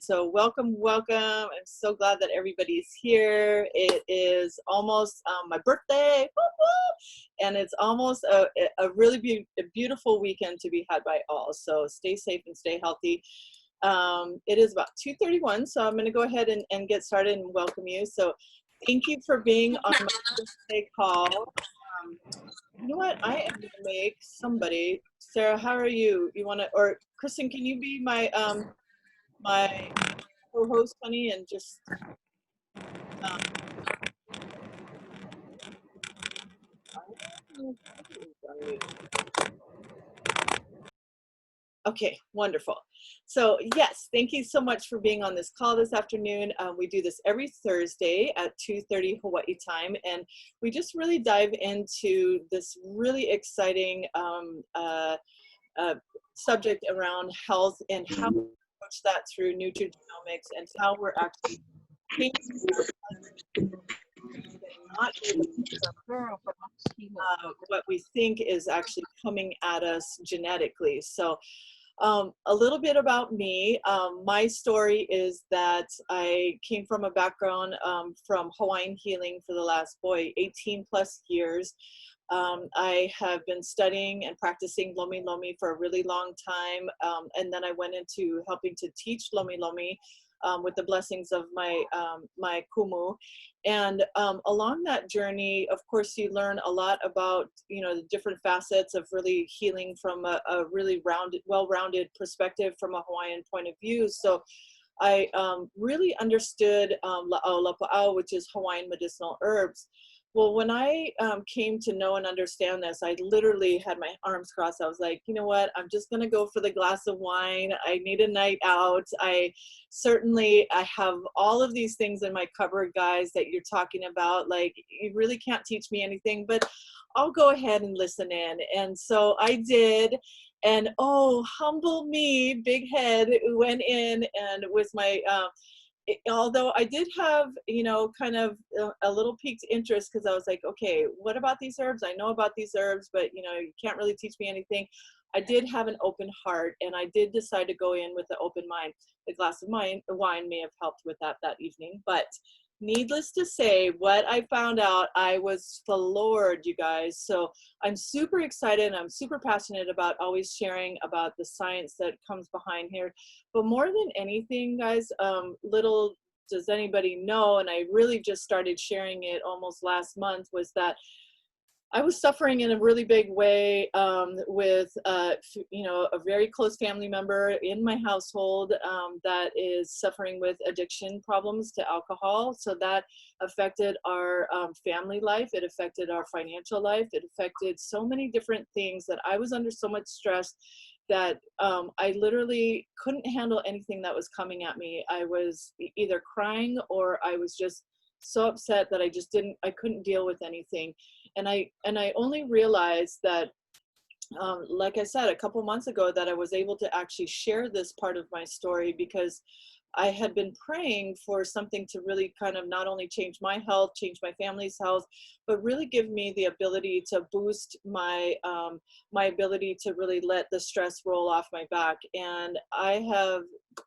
So welcome, welcome. I'm so glad that everybody's here. It is almost my birthday, woo woo, and it's almost a really beautiful weekend to be had by all. So stay safe and stay healthy. It is about 2:31, so I'm going to go ahead and get started and welcome you. So thank you for being on my birthday call. You know what? I am going to make somebody, Sarah, how are you? You want to, or Kristen, can you be my my co-host, honey, and just okay, wonderful. So yes, thank you so much for being on this call this afternoon. We do this every Thursday at 2:30 Hawaii time, and we just really dive into this really exciting subject around health and how we approach that through nutrigenomics and how we're actually changing not what we think is actually coming at us genetically. So a little bit about me. My story is that I came from a background from Hawaiian healing for the last 18 plus years. I have been studying and practicing Lomi Lomi for a really long time, and then I went into helping to teach Lomi Lomi with the blessings of my kumu. And along that journey, of course, you learn a lot about, you know, the different facets of really healing from a really well-rounded perspective from a Hawaiian point of view. So I really understood la'au lapa'au, which is Hawaiian medicinal herbs. Well, when I came to know and understand this, I literally had my arms crossed. I was like, you know what? I'm just going to go for the glass of wine. I need a night out. I have all of these things in my cupboard, guys, that you're talking about. Like, you really can't teach me anything, but I'll go ahead and listen in. And so I did. And oh, humble me, big head, went in and with my although I did have, you know, kind of a little piqued interest, because I was like, okay, what about these herbs? I know about these herbs, but, you know, you can't really teach me anything. I did have an open heart, and I did decide to go in with an open mind. A glass of wine may have helped with that evening, but needless to say, what I found out, I was floored, you guys. So I'm super excited. I'm super passionate about always sharing about the science that comes behind here. But more than anything, guys, little does anybody know, and I really just started sharing it almost last month, was that I was suffering in a really big way with, you know, a very close family member in my household that is suffering with addiction problems to alcohol. So that affected our family life. It affected our financial life. It affected so many different things that I was under so much stress that I literally couldn't handle anything that was coming at me. I was either crying or I was just so upset that I couldn't deal with anything. And I only realized that, like I said, a couple months ago, that I was able to actually share this part of my story, because I had been praying for something to really kind of not only change my health, change my family's health, but really give me the ability to boost my my ability to really let the stress roll off my back. And I have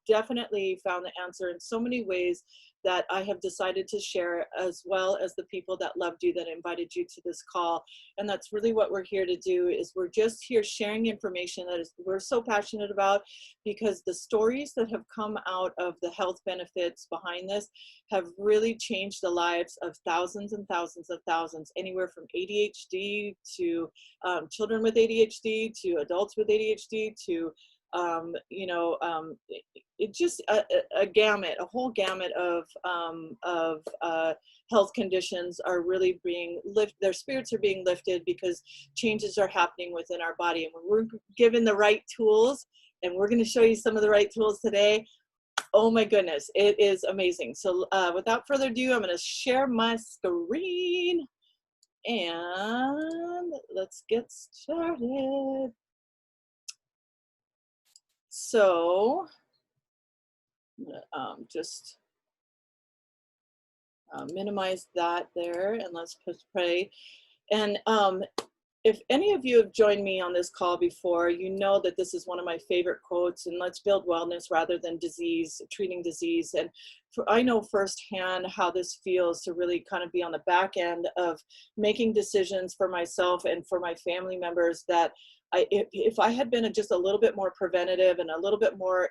definitely found the answer in so many ways that I have decided to share, as well as the people that loved you, that invited you to this call. And that's really what we're here to do, is we're just here sharing information that we're so passionate about, because the stories that have come out of the health benefits behind this have really changed the lives of thousands and thousands of thousands, anywhere from ADHD to children with ADHD to adults with ADHD to you know, it just a gamut, a whole gamut of health conditions are really being lifted. Their spirits are being lifted because changes are happening within our body. And when we're given the right tools, and we're going to show you some of the right tools today, oh my goodness, it is amazing. So without further ado, I'm going to share my screen and let's get started. So just minimize that there, and let's push play. And If any of you have joined me on this call before, you know that this is one of my favorite quotes, and let's build wellness rather than disease, treating disease. And I know firsthand how this feels to really kind of be on the back end of making decisions for myself and for my family members that if I had been just a little bit more preventative and a little bit more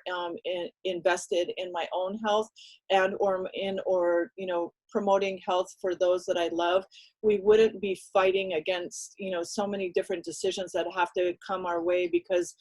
invested in my own health and or promoting health for those that I love, we wouldn't be fighting against so many different decisions that have to come our way because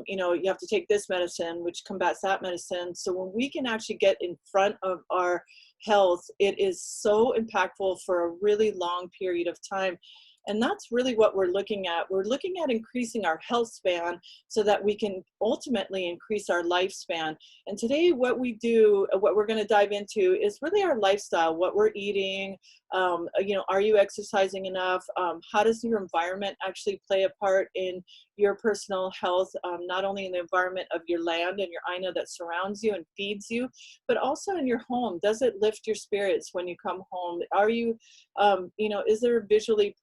you have to take this medicine which combats that medicine. So when we can actually get in front of our health, it is so impactful for a really long period of time. And that's really what we're looking at. We're looking at increasing our health span so that we can ultimately increase our lifespan. And today what we're going to dive into is really our lifestyle, what we're eating. Are you exercising enough? How does your environment actually play a part in your personal health, not only in the environment of your land and your aina that surrounds you and feeds you, but also in your home? Does it lift your spirits when you come home? Are you, is there visually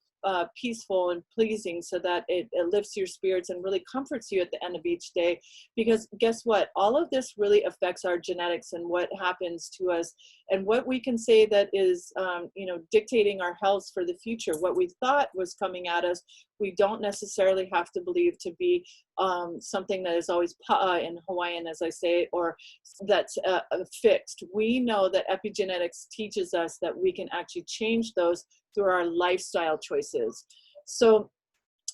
peaceful and pleasing so that it lifts your spirits and really comforts you at the end of each day? Because guess what? All of this really affects our genetics and what happens to us and what we can say that is, dictating our health for the future. What we thought was coming at us, we don't necessarily have to believe to be something that is always pa'a in Hawaiian, as I say, or that's fixed. We know that epigenetics teaches us that we can actually change those through our lifestyle choices. So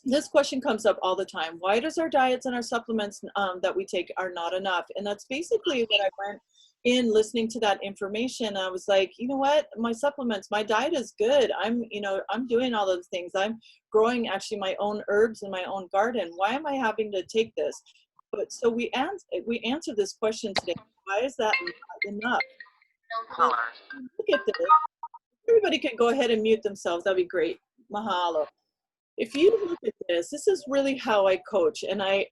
this question comes up all the time. Why does our diets and our supplements that we take are not enough? And that's basically what I went in listening to that information. I was like, you know what, my supplements, my diet is good. I'm doing all those things. I'm growing actually my own herbs in my own garden. Why am I having to take this? But so we answer this question today. Why is that not enough? Well, look at this. Everybody can go ahead and mute themselves. That'd be great. Mahalo. If you look at this is really how I coach, and I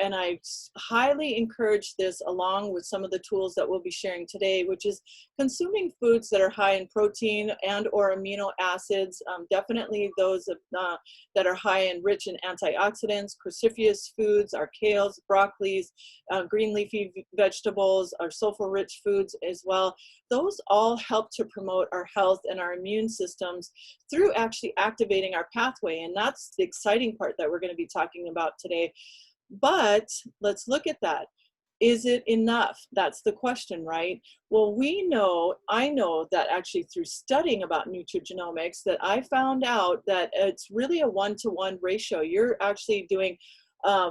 highly encourage this along with some of the tools that we'll be sharing today, which is consuming foods that are high in protein and or amino acids, definitely those that are high and rich in antioxidants, cruciferous foods, our kales, broccolis, green leafy vegetables, our sulfur-rich foods as well. Those all help to promote our health and our immune systems through actually activating our pathway. And that's the exciting part that we're going to be talking about today. But let's look at that. Is it enough? That's the question, right? Well, I know that actually through studying about nutrigenomics that I found out that it's really a 1-to-1 ratio. You're actually doing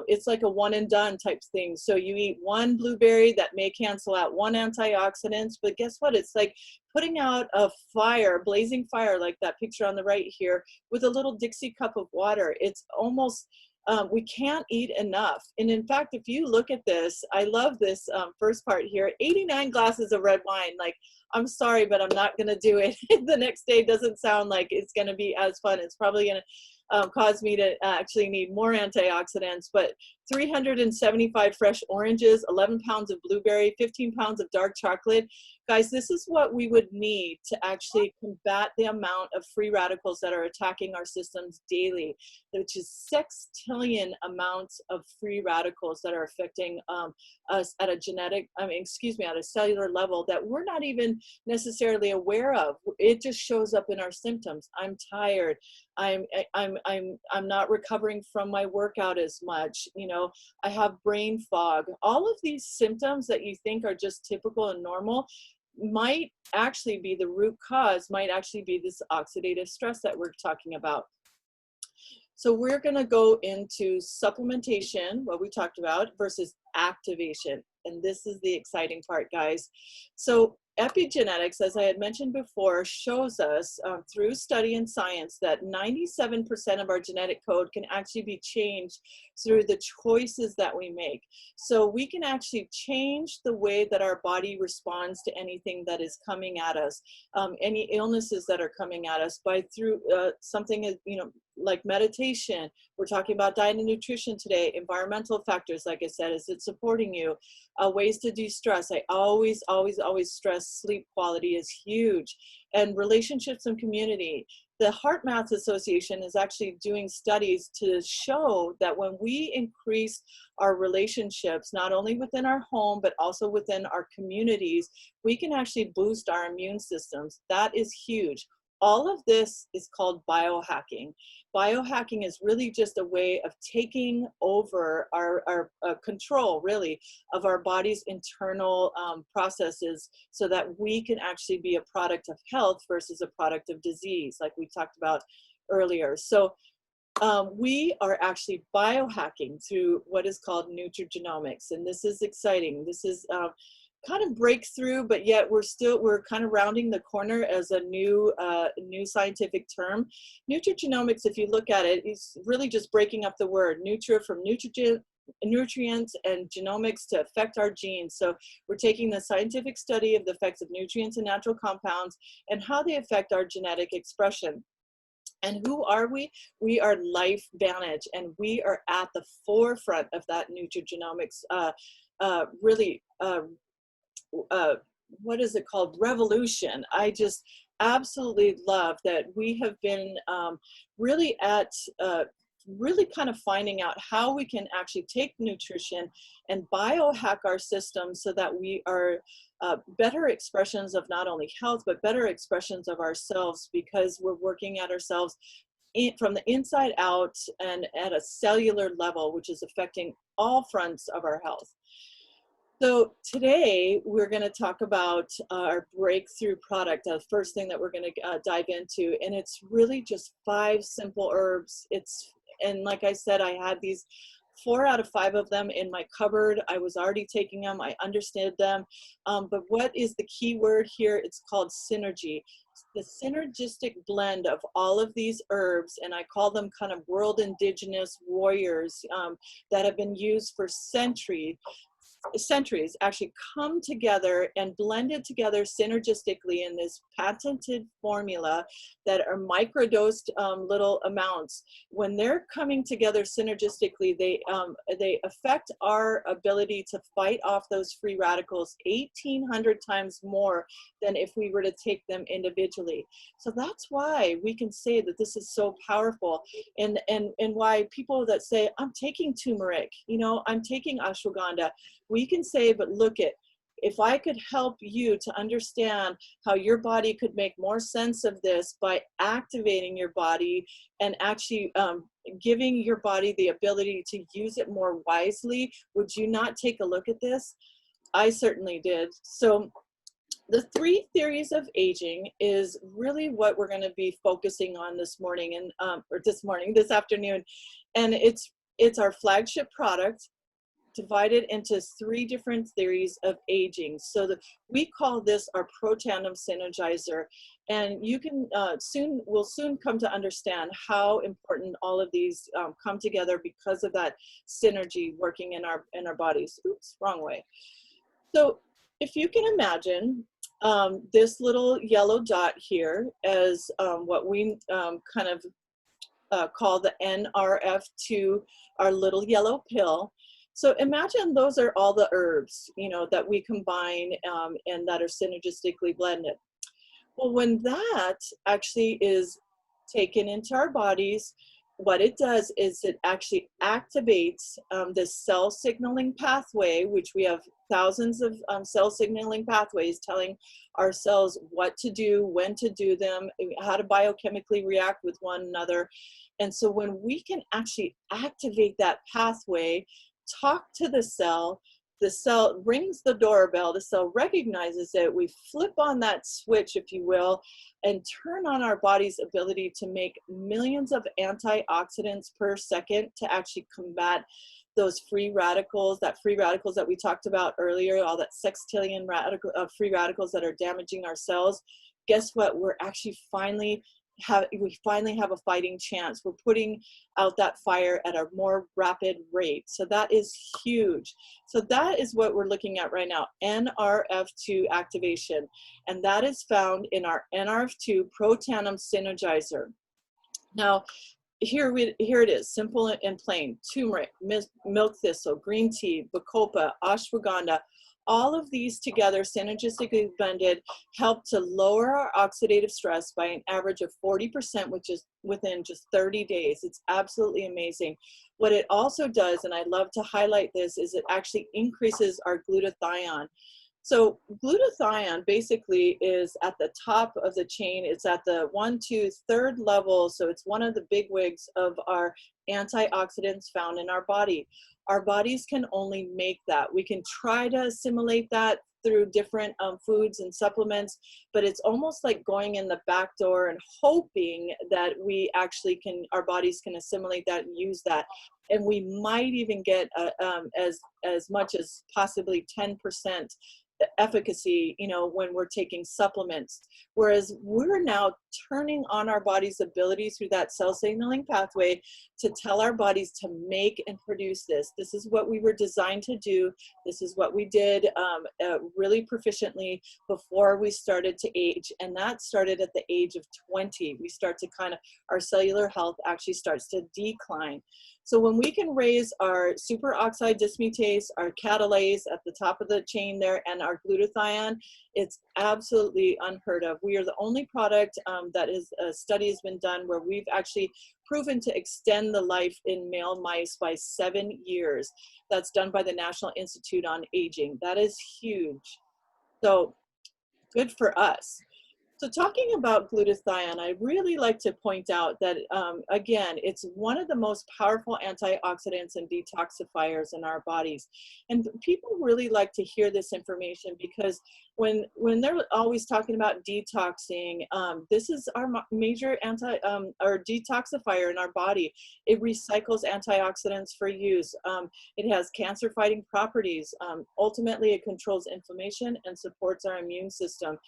it's like a one and done type thing. So you eat one blueberry that may cancel out one antioxidant, but guess what? It's like putting out a fire, blazing fire, like that picture on the right here, with a little Dixie cup of water. It's almost, we can't eat enough. And in fact, if you look at this, I love this first part here, 89 glasses of red wine. Like, I'm sorry, but I'm not going to do it. The next day doesn't sound like it's going to be as fun. It's probably going to cause me to actually need more antioxidants, but 375 fresh oranges, 11 pounds of blueberry, 15 pounds of dark chocolate. Guys, this is what we would need to actually combat the amount of free radicals that are attacking our systems daily, which is sextillion amounts of free radicals that are affecting us at a at a cellular level that we're not even necessarily aware of. It just shows up in our symptoms. I'm tired. I'm not recovering from my workout as much. I have brain fog. All of these symptoms that you think are just typical and normal might actually be the root cause, might actually be this oxidative stress that we're talking about. So we're going to go into supplementation, what we talked about, versus activation. And this is the exciting part, guys. So epigenetics, as I had mentioned before, shows us through study and science that 97% of our genetic code can actually be changed through the choices that we make. So we can actually change the way that our body responds to anything that is coming at us, any illnesses that are coming at us through something, like meditation. We're talking about diet and nutrition today, environmental factors, like I said, is it supporting you? Ways to de-stress. I always stress sleep quality is huge, and relationships and community. the Heart Math Association is actually doing studies to show that when we increase our relationships, not only within our home, but also within our communities, we can actually boost our immune systems. That is huge. All of this is called biohacking. Biohacking is really just a way of taking over our control, really, of our body's internal processes so that we can actually be a product of health versus a product of disease, like we talked about earlier. So we are actually biohacking through what is called nutrigenomics, and this is exciting. This is kind of breakthrough, but yet we're kind of rounding the corner as a new scientific term. Nutrigenomics, if you look at it, is really just breaking up the word nutria from nutrients and genomics to affect our genes. So we're taking the scientific study of the effects of nutrients and natural compounds and how they affect our genetic expression. And who are we? We are LifeVantage, and we are at the forefront of that nutrigenomics what is it called? Revolution. I just absolutely love that we have been really kind of finding out how we can actually take nutrition and biohack our system so that we are better expressions of not only health, but better expressions of ourselves, because we're working at ourselves from the inside out and at a cellular level, which is affecting all fronts of our health. So today we're going to talk about our breakthrough product, the first thing that we're going to dive into, and it's really just 5 simple herbs. And like I said, I had these 4 out of 5 of them in my cupboard. I was already taking them. I understood them. But what is the key word here? It's called synergy. The synergistic blend of all of these herbs, and I call them kind of world indigenous warriors that have been used for centuries actually come together and blended together synergistically in this patented formula that are microdosed little amounts. When they're coming together synergistically, they affect our ability to fight off those free radicals 1,800 times more than if we were to take them individually. So that's why we can say that this is so powerful, and why people that say, I'm taking turmeric, you know, I'm taking ashwagandha, we can say, but look it, if I could help you to understand how your body could make more sense of this by activating your body and actually giving your body the ability to use it more wisely, would you not take a look at this? I certainly did. So the 3 theories of aging is really what we're going to be focusing on this morning, and this afternoon, and it's our flagship product, divided into 3 different theories of aging. So we call this our Protandim Synergizer, and you can we'll soon come to understand how important all of these come together because of that synergy working in our bodies. Oops, wrong way. So if you can imagine this little yellow dot here as what we kind of call the NRF2, our little yellow pill. So imagine those are all the herbs, you know, that we combine and that are synergistically blended. Well, when that actually is taken into our bodies, what it does is it actually activates the cell signaling pathway, which we have thousands of cell signaling pathways telling our cells what to do, when to do them, how to biochemically react with one another. And so when we can actually activate that pathway, talk to the cell rings the doorbell, the cell recognizes it, we flip on that switch, if you will, and turn on our body's ability to make millions of antioxidants per second to actually combat those free radicals that we talked about earlier, all that sextillion free radicals that are damaging our cells. Guess what? We're actually finally have a fighting chance. We're putting out that fire at a more rapid rate. So that is huge. So that is what we're looking at right now, NRF2 activation. And that is found in our NRF2 Protandim Synergizer. Now, here it is, simple and plain. Turmeric, milk thistle, green tea, bacopa, ashwagandha, all of these together, synergistically blended, help to lower our oxidative stress by an average of 40%, which is within just 30 days. It's absolutely amazing. What it also does, and I love to highlight this, is it actually increases our glutathione. So glutathione basically is at the top of the chain. It's at the 1, 2, 3rd level. So it's one of the big wigs of our antioxidants found in our body. Our bodies can only make that. We can try to assimilate that through different foods and supplements, but it's almost like going in the back door and hoping that we actually can, our bodies can assimilate that and use that. And we might even get as much as possibly 10% efficacy, you know, when we're taking supplements. Whereas we're now turning on our body's ability through that cell signaling pathway to tell our bodies to make and produce this. This is what we were designed to do. This is what we did really proficiently before we started to age. And that started at the age of 20. We start to kind of, our cellular health actually starts to decline. So when we can raise our superoxide dismutase, our catalase at the top of the chain there, and our glutathione, it's absolutely unheard of. We are the only product that is, a study has been done where we've actually proven to extend the life in male mice by 7 years. That's done by the National Institute on Aging. That is huge. So good for us. So talking about glutathione, I really like to point out that, again, it's one of the most powerful antioxidants and detoxifiers in our bodies. And people really like to hear this information because when they're always talking about detoxing, this is our major or detoxifier in our body. It recycles antioxidants for use. It has cancer-fighting properties. Ultimately, it controls inflammation and supports our immune system.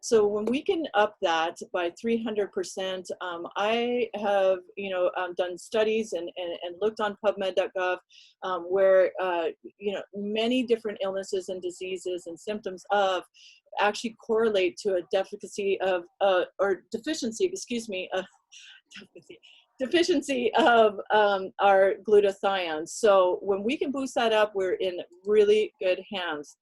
So when we can up that by 300%, I have, you know, done studies and looked on PubMed.gov where, you know, many different illnesses and diseases and symptoms of actually correlate to a deficiency of, or deficiency, excuse me, deficiency of our glutathione. So when we can boost that up, we're in really good hands.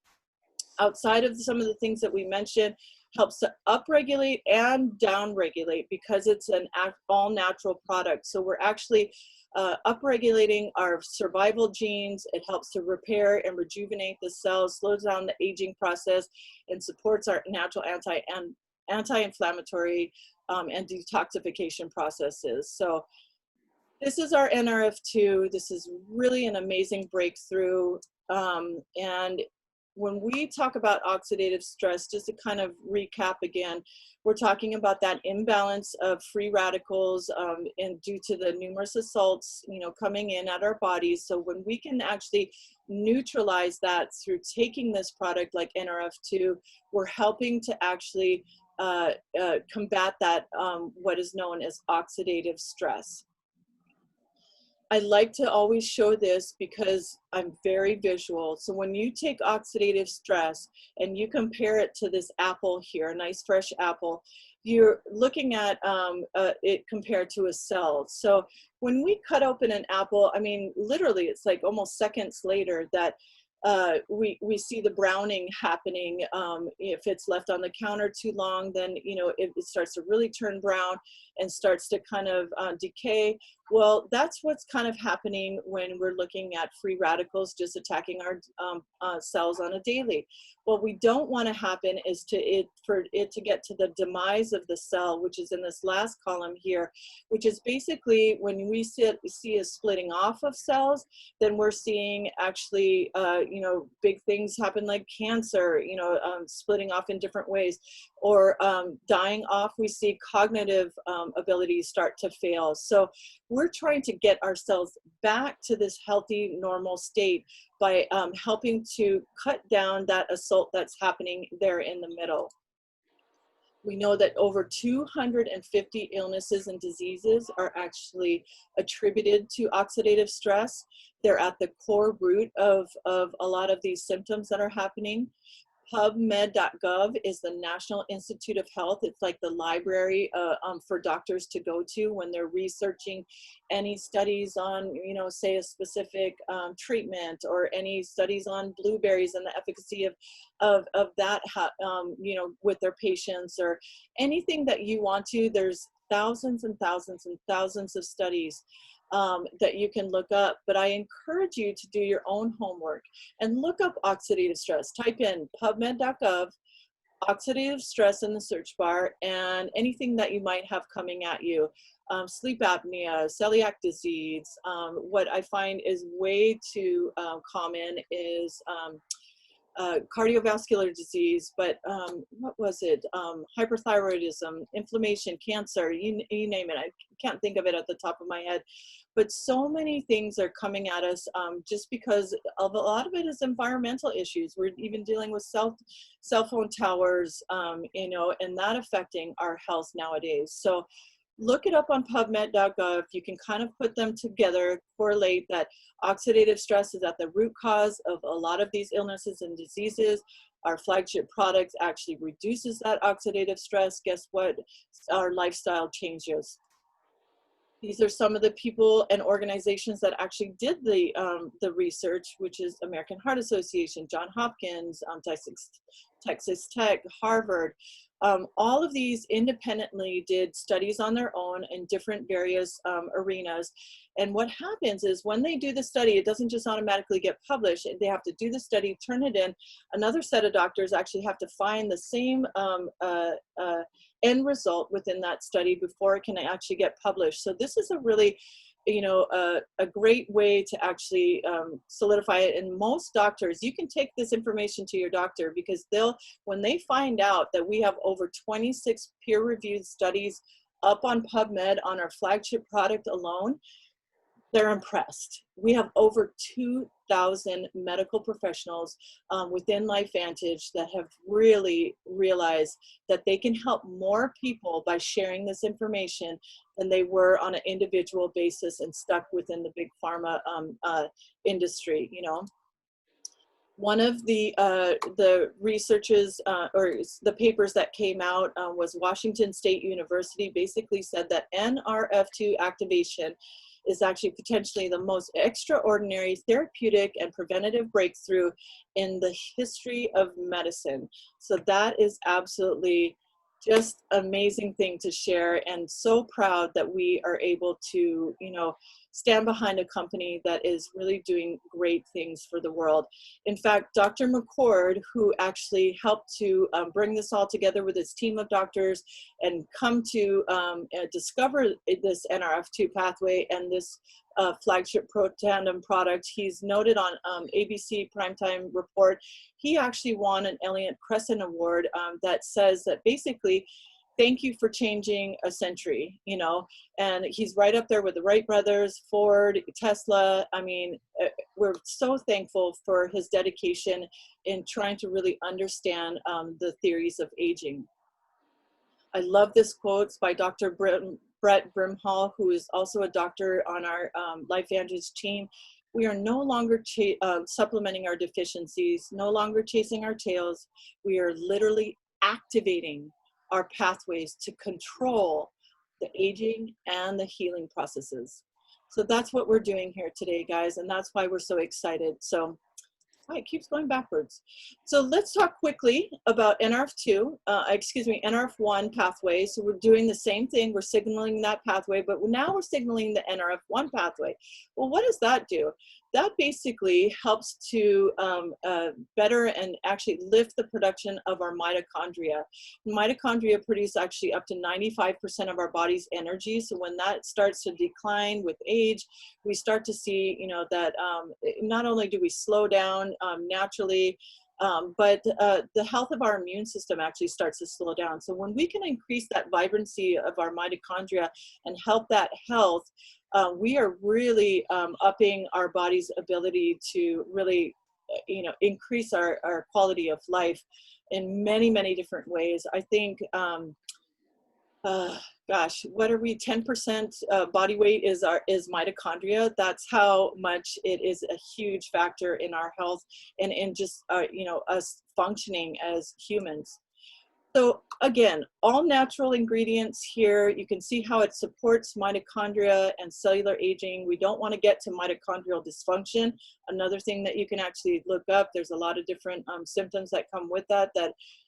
Outside of some of the things that we mentioned, helps to upregulate and downregulate because it's an all natural product. So we're actually upregulating our survival genes. It helps to repair and rejuvenate the cells, slows down the aging process, and supports our natural anti-inflammatory and detoxification processes. So this is our NRF2. This is really an amazing breakthrough. And when we talk about oxidative stress, just to kind of recap again, we're talking about that imbalance of free radicals and due to the numerous assaults, you know, coming in at our bodies. So when we can actually neutralize that through taking this product like NRF2, we're helping to actually combat that, what is known as oxidative stress. I like to always show this because I'm very visual. So when you take oxidative stress and you compare it to this apple here, a nice fresh apple, you're looking at it compared to a cell. So when we cut open an apple, I mean, literally it's like almost seconds later that we see the browning happening. If it's left on the counter too long, then, you know, it starts to really turn brown and starts to kind of decay. Well, that's what's kind of happening when we're looking at free radicals just attacking our cells on a daily. What we don't want to happen is for it to get to the demise of the cell, which is in this last column here, which is basically when we see a splitting off of cells, then we're seeing actually, you know, big things happen like cancer, you know, splitting off in different ways, or dying off. We see cognitive abilities start to fail. So we're trying to get ourselves back to this healthy, normal state by helping to cut down that assault that's happening there in the middle. We know that over 250 illnesses and diseases are actually attributed to oxidative stress. They're at the core root of a lot of these symptoms that are happening. PubMed.gov is the National Institute of Health. It's like the library for doctors to go to when they're researching any studies on, you know, say a specific treatment, or any studies on blueberries and the efficacy of that, you know, with their patients, or anything that you want to. There's thousands and thousands and thousands of studies that you can look up, but I encourage you to do your own homework and look up oxidative stress. Type in PubMed.gov, oxidative stress in the search bar, and anything that you might have coming at you. Sleep apnea, celiac disease. What I find is way too common is cardiovascular disease, but what was it? Hyperthyroidism, inflammation, cancer, you name it. I can't think of it at the top of my head. But so many things are coming at us just because of a lot of it is environmental issues. We're even dealing with cell phone towers, you know, and that affecting our health nowadays. So look it up on PubMed.gov. You can kind of put them together, correlate that oxidative stress is at the root cause of a lot of these illnesses and diseases. Our flagship product actually reduces that oxidative stress. Guess what? Our lifestyle changes. These are some of the people and organizations that actually did the research, which is American Heart Association, Johns Hopkins, Texas Tech, Harvard. All of these independently did studies on their own in different various arenas. And what happens is when they do the study, it doesn't just automatically get published. They have to do the study, turn it in. Another set of doctors actually have to find the same end result within that study before it can actually get published. So this is a really, you know, a great way to actually solidify it. And most doctors, you can take this information to your doctor, because when they find out that we have over 26 peer-reviewed studies up on PubMed on our flagship product alone, they're impressed. We have over 2,000 medical professionals within LifeVantage that have really realized that they can help more people by sharing this information than they were on an individual basis and stuck within the big pharma industry, you know. One of the researches or the papers that came out was Washington State University basically said that NRF2 activation is actually potentially the most extraordinary therapeutic and preventative breakthrough in the history of medicine. So that is absolutely just amazing thing to share, and so proud that we are able to, you know, stand behind a company that is really doing great things for the world. In fact, Dr. McCord, who actually helped to bring this all together with his team of doctors and come to discover this NRF2 pathway and this flagship Protandim product, he's noted on ABC Primetime Report. He actually won an Elliott Crescent Award that says that basically, thank you for changing a century, you know, and he's right up there with the Wright brothers, Ford, Tesla. I mean, we're so thankful for his dedication in trying to really understand the theories of aging. I love this quote. It's by Dr. Brett Brimhall, who is also a doctor on our LifeVantage team. We are no longer supplementing our deficiencies, no longer chasing our tails. We are literally activating our pathways to control the aging and the healing processes. So that's what we're doing here today, guys, and that's why we're so excited. So it keeps going backwards. So let's talk quickly about NRF1 pathway. So we're doing the same thing. We're signaling that pathway, but now we're signaling the NRF1 pathway. Well, what does that do? That basically helps to better and actually lift the production of our mitochondria. Mitochondria produce actually up to 95% of our body's energy. So when that starts to decline with age, we start to see, you know, that not only do we slow down naturally, but the health of our immune system actually starts to slow down. So when we can increase that vibrancy of our mitochondria and help that health, we are really upping our body's ability to really, you know, increase our quality of life in many, many different ways. I think, gosh, what are we, 10% body weight is mitochondria. That's how much it is a huge factor in our health and in just, you know, us functioning as humans. So again, all natural ingredients here. You can see how it supports mitochondria and cellular aging. We don't want to get to mitochondrial dysfunction. Another thing that you can actually look up, there's a lot of different symptoms that come with that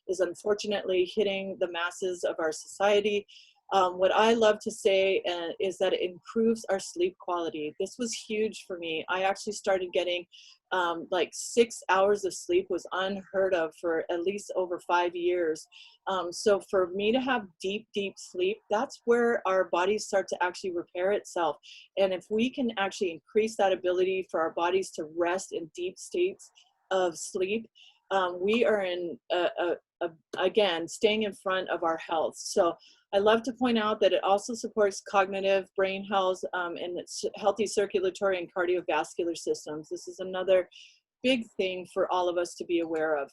is unfortunately hitting the masses of our society. What I love to say is that it improves our sleep quality. This was huge for me. I actually started getting like 6 hours of sleep was unheard of for at least over 5 years. So for me to have deep, deep sleep, that's where our bodies start to actually repair itself. And if we can actually increase that ability for our bodies to rest in deep states of sleep, we are in, again, staying in front of our health. So I love to point out that it also supports cognitive, brain health, and it's healthy circulatory and cardiovascular systems. This is another big thing for all of us to be aware of.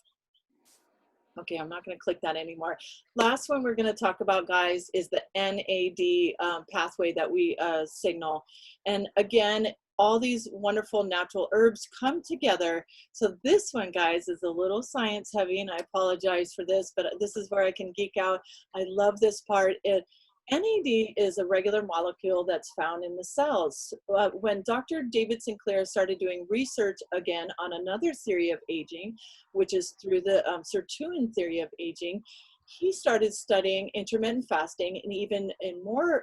Okay, I'm not going to click that anymore. Last one we're going to talk about, guys, is the NAD pathway that we signal. And again, all these wonderful natural herbs come together. So this one, guys, is a little science heavy, and I apologize for this, but this is where I can geek out. I love this part. NAD is a regular molecule that's found in the cells. When Dr. David Sinclair started doing research again on another theory of aging, which is through the sirtuin theory of aging, he started studying intermittent fasting, and even in more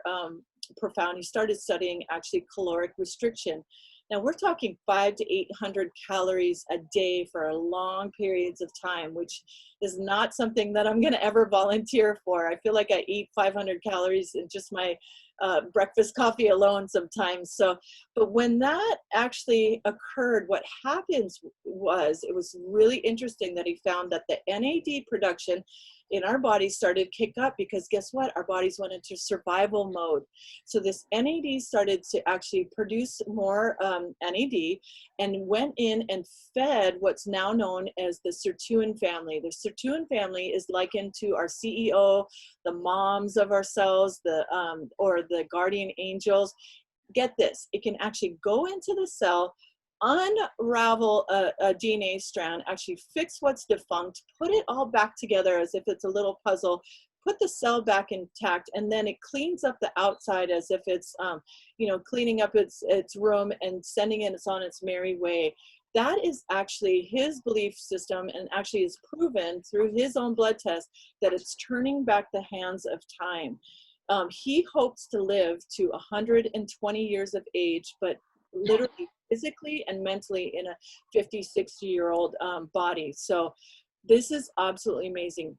profound, he started studying actually caloric restriction. Now we're talking 500 to 800 calories a day for long periods of time, which is not something that I'm going to ever volunteer for. I feel like I eat 500 calories in just my breakfast coffee alone sometimes. So, but when that actually occurred, what happens was, it was really interesting that he found that the NAD production in our bodies started to kick up, because guess what? Our bodies went into survival mode. So this NAD started to actually produce more NAD and went in and fed what's now known as the sirtuin family. The sirtuin family is likened to our CEO, the moms of our cells, or the guardian angels. Get this, it can actually go into the cell, unravel a DNA strand, actually fix what's defunct, put it all back together as if it's a little puzzle, put the cell back intact, and then it cleans up the outside as if it's, you know, cleaning up its room and sending it on its merry way. That is actually his belief system, and actually is proven through his own blood test that it's turning back the hands of time. He hopes to live to 120 years of age, but literally physically and mentally in a 50, 60-year-old body. So this is absolutely amazing.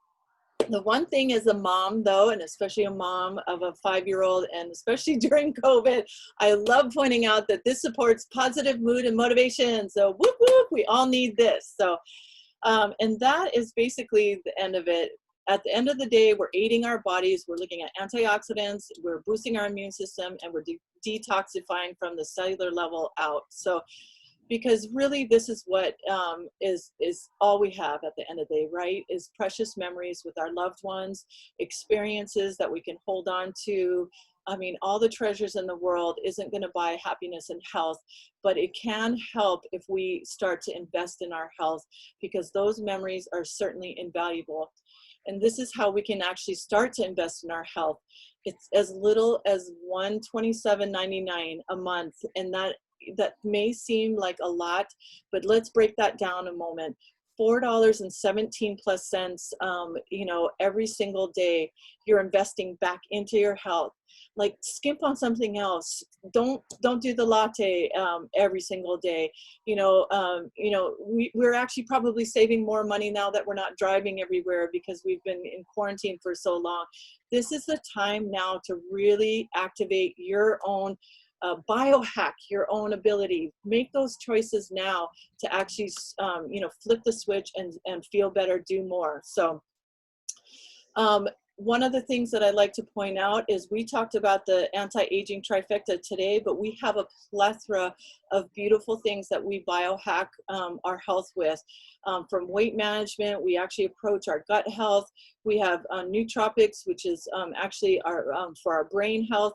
The one thing as a mom, though, and especially a mom of a 5-year-old, and especially during COVID, I love pointing out that this supports positive mood and motivation. So whoop, whoop, we all need this. So, and that is basically the end of it. At the end of the day, we're aiding our bodies, we're looking at antioxidants, we're boosting our immune system, and we're detoxifying from the cellular level out. So, because really this is what is all we have at the end of the day, right? Is precious memories with our loved ones, experiences that we can hold on to. I mean, all the treasures in the world isn't going to buy happiness and health, but it can help if we start to invest in our health, because those memories are certainly invaluable. And this is how we can actually start to invest in our health. It's as little as $127.99 a month, and that may seem like a lot, but let's break that down a moment. $4.17 plus cents, you know, every single day you're investing back into your health. Like, skimp on something else. Don't do the latte every single day. You know, we're actually probably saving more money now that we're not driving everywhere because we've been in quarantine for so long. This is the time now to really activate your own biohack, your own ability. Make those choices now to actually, you know, flip the switch and feel better, do more. So one of the things that I'd like to point out is we talked about the anti-aging trifecta today, but we have a plethora of beautiful things that we biohack our health with. From weight management, we actually approach our gut health. We have nootropics, which is actually our for our brain health,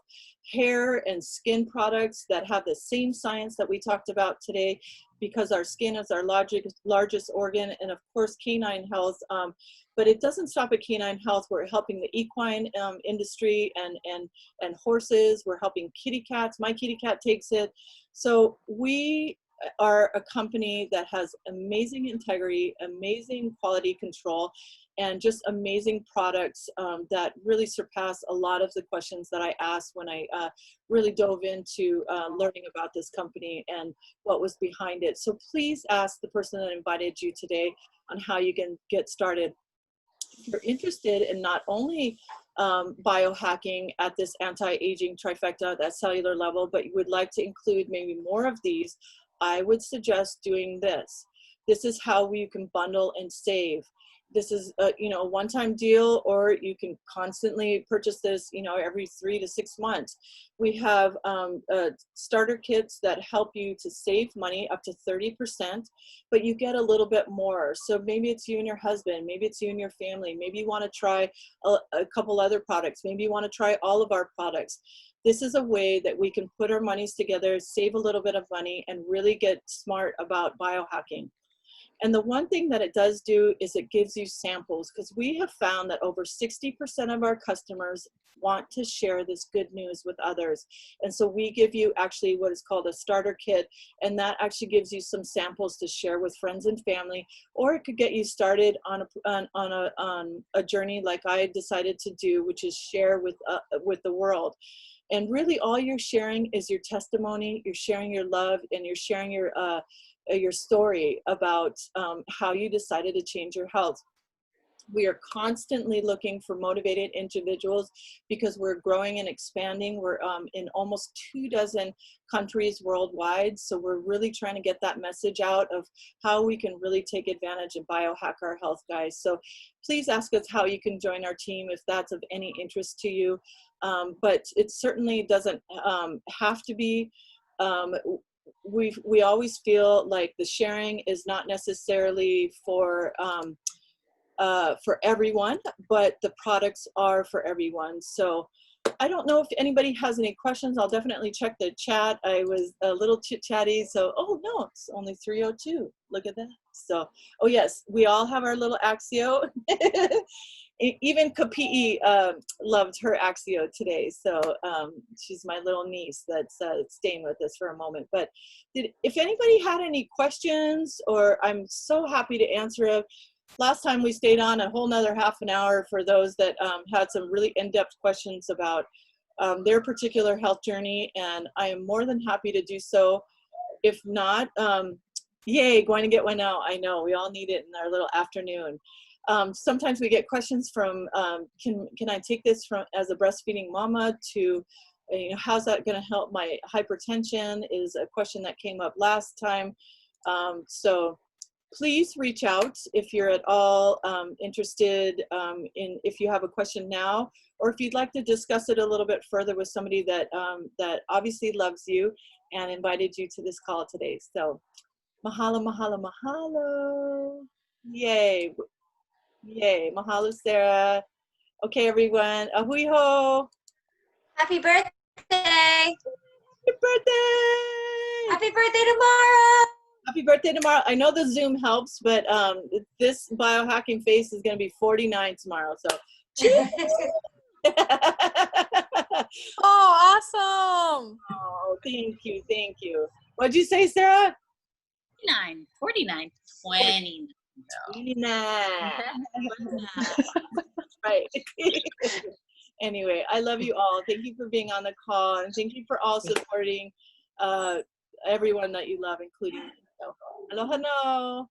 hair and skin products that have the same science that we talked about today, because our skin is our largest organ, and of course canine health. But it doesn't stop at canine health. We're helping the equine industry and horses. We're helping kitty cats. My kitty cat takes it. So we are a company that has amazing integrity, amazing quality control, and just amazing products that really surpass a lot of the questions that I asked when I really dove into learning about this company and what was behind it. So please ask the person that invited you today on how you can get started. If you're interested in not only biohacking at this anti-aging trifecta, that cellular level, but you would like to include maybe more of these, I would suggest doing this. This is how you can bundle and save. This is a one-time deal, or you can constantly purchase this every 3 to 6 months. We have starter kits that help you to save money up to 30%, but you get a little bit more. So maybe it's you and your husband, maybe it's you and your family, maybe you want to try a couple other products, maybe you want to try all of our products. This is a way that we can put our monies together, save a little bit of money, and really get smart about biohacking. And the one thing that it does do is it gives you samples, because we have found that over 60% of our customers want to share this good news with others. And so we give you actually what is called a starter kit, and that actually gives you some samples to share with friends and family, or it could get you started on a journey like I decided to do, which is share with the world. And really all you're sharing is your testimony, you're sharing your love, and you're sharing your story about how you decided to change your health. We are constantly looking for motivated individuals because we're growing and expanding. We're in almost 24 countries worldwide. So we're really trying to get that message out of how we can really take advantage and biohack our health, guys. So please ask us how you can join our team if that's of any interest to you. But it certainly doesn't have to be. We always feel like the sharing is not necessarily for everyone, but the products are for everyone. So I don't know if anybody has any questions. I'll definitely check the chat. I was a little chit-chatty, so, oh no, it's only 3:02. Look at that. So, oh yes, we all have our little Axio. Even Kapi'i loved her Axio today. So she's my little niece that's staying with us for a moment. But if anybody had any questions, or I'm so happy to answer it. Last time we stayed on a whole nother half an hour for those that had some really in-depth questions about their particular health journey, and I am more than happy to do so. If not, yay, going to get one now. I know, we all need it in our little afternoon. Sometimes we get questions from, can I take this from as a breastfeeding mama to, how's that going to help my hypertension, is a question that came up last time. So please reach out if you're at all interested if you have a question now, or if you'd like to discuss it a little bit further with somebody that, that obviously loves you and invited you to this call today. So mahalo, mahalo, mahalo. Yay. Yay. Mahalo, Sarah. Okay, everyone. Ahui ho. Happy birthday. Happy birthday. Happy birthday tomorrow. Happy birthday tomorrow. I know the Zoom helps, but this biohacking face is going to be 49 tomorrow. So, oh, awesome. Oh, thank you. Thank you. What'd you say, Sarah? 49, 29. 29. Right. Anyway, I love you all. Thank you for being on the call, and thank you for all supporting everyone that you love, including me. So, aloha no.